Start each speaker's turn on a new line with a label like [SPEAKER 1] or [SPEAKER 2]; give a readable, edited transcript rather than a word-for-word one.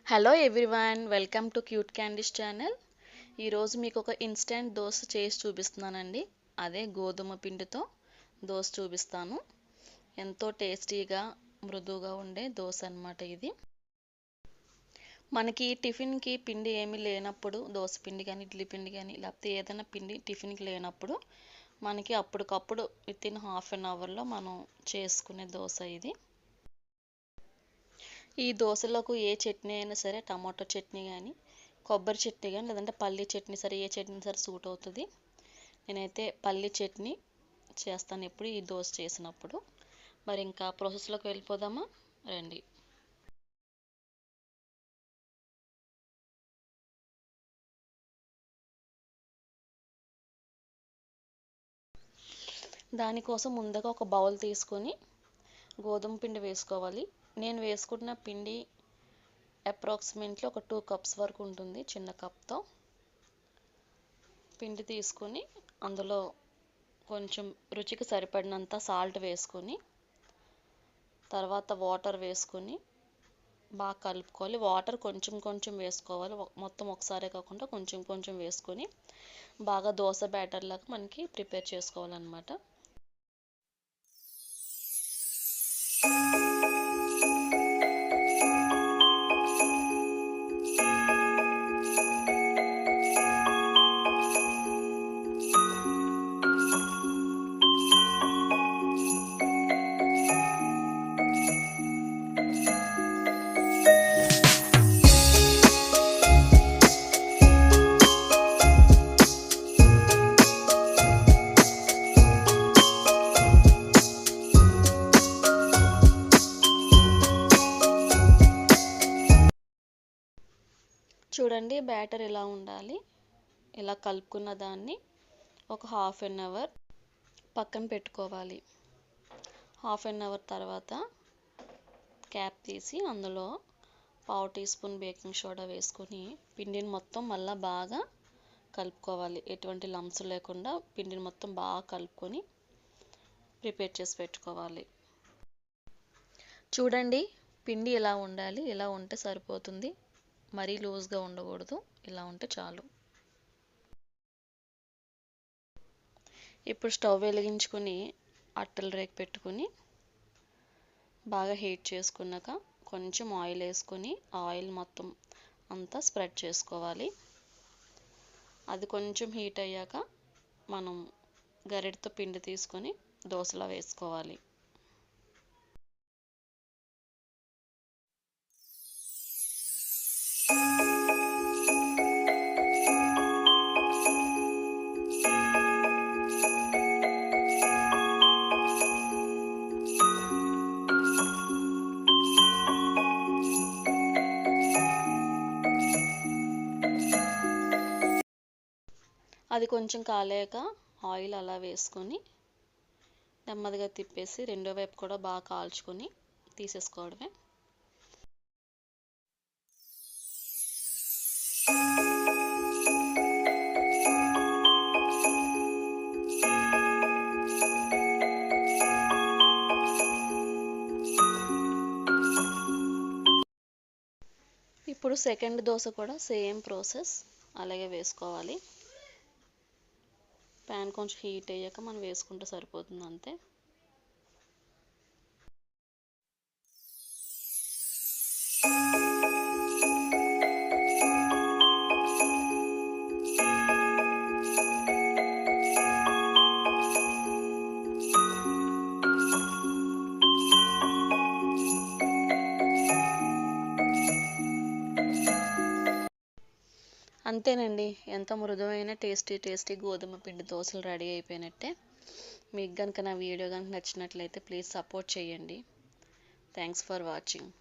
[SPEAKER 1] Hello everyone, welcome to cute candies channel. ఈరోజు మీకు ఒక ఇన్స్టెంట్ దోశ చేసి చూపిస్తున్నానండి. అదే గోధుమ పిండితో దోశ చూపిస్తాను. ఎంతో టేస్టీగా మృదువుగా ఉండే దోశ అన్నమాట ఇది. మనకి టిఫిన్కి పిండి ఏమీ లేనప్పుడు, దోశ పిండి కానీ ఇడ్లీ పిండి కానీ లేకపోతే ఏదైనా పిండి టిఫిన్కి లేనప్పుడు మనకి అప్పటికప్పుడు వితిన్ హాఫ్ అన్ అవర్లో మనం చేసుకునే దోశ ఇది. ఈ దోశలోకి ఏ చట్నీ అయినా సరే, టమాటో చట్నీ కానీ కొబ్బరి చట్నీ కానీ లేదంటే పల్లీ చట్నీ సరే, ఏ చట్నీ సరే సూట్ అవుతుంది. నేనైతే పల్లీ చట్నీ చేస్తాను ఎప్పుడు ఈ దోశ చేసినప్పుడు. మరి ఇంకా ప్రాసెస్లోకి వెళ్ళిపోదామా, రండి. దానికోసం ముందుగా ఒక బౌల్ తీసుకొని గోధుమ పిండి వేసుకోవాలి. నేను వేసుకున్న పిండి అప్రాక్సిమేట్లీ ఒక 2 కప్స్ వరకు ఉంటుంది. చిన్న కప్తో పిండి తీసుకొని అందులో కొంచెం రుచికి సరిపడినంత సాల్ట్ వేసుకొని తర్వాత వాటర్ వేసుకొని బాగా కలుపుకోవాలి. వాటర్ కొంచెం కొంచెం వేసుకోవాలి, మొత్తం ఒకసారే కాకుండా కొంచెం కొంచెం వేసుకొని బాగా దోశ బ్యాటర్ లాగా మనకి ప్రిపేర్ చేసుకోవాలన్నమాట. చూడండి, బ్యాటర్ ఇలా ఉండాలి. ఇలా కలుపుకున్న దాన్ని ఒక హాఫ్ అన్ అవర్ పక్కన పెట్టుకోవాలి. హాఫ్ అన్ అవర్ తర్వాత క్యాప్ తీసి అందులో 1/2 టీ స్పూన్ బేకింగ్ సోడా వేసుకొని పిండిని మొత్తం మళ్ళీ బాగా కలుపుకోవాలి. ఎటువంటి లంప్స్ లేకుండా పిండిని మొత్తం బాగా కలుపుకొని ప్రిపేర్ చేసి పెట్టుకోవాలి. చూడండి, పిండి ఇలా ఉండాలి. ఇలా ఉంటే సరిపోతుంది, మరీ లూజ్గా ఉండకూడదు. ఇలా ఉంటే చాలు. ఇప్పుడు స్టవ్ వెలిగించుకొని అట్టల రేకు పెట్టుకొని బాగా హీట్ చేసుకున్నాక కొంచెం ఆయిల్ వేసుకొని ఆయిల్ మొత్తం అంతా స్ప్రెడ్ చేసుకోవాలి. అది కొంచెం హీట్ అయ్యాక మనం గరిటతో పిండి తీసుకొని దోశలా వేసుకోవాలి. అది కొంచెం కాలేక ఆయిల్ అలా వేసుకొని నెమ్మదిగా తిప్పేసి రెండో వైపు కూడా బాగా కాల్చుకొని తీసేసుకోవడమే. ఇప్పుడు సెకండ్ దోశ కూడా సేమ్ ప్రాసెస్ అలాగే వేసుకోవాలి. ప్యాన్ కొంచెం హీట్ అయ్యాక మనం వేసుకుంటే సరిపోతుంది, అంతే. అంతేనండి, ఎంత మృదువైన టేస్టీ గోధుమ పిండి దోశలు రెడీ అయిపోయినట్టే. మీకు కనుక నా వీడియో కనుక నచ్చినట్లయితే ప్లీజ్ సపోర్ట్ చేయండి. Thanks for watching.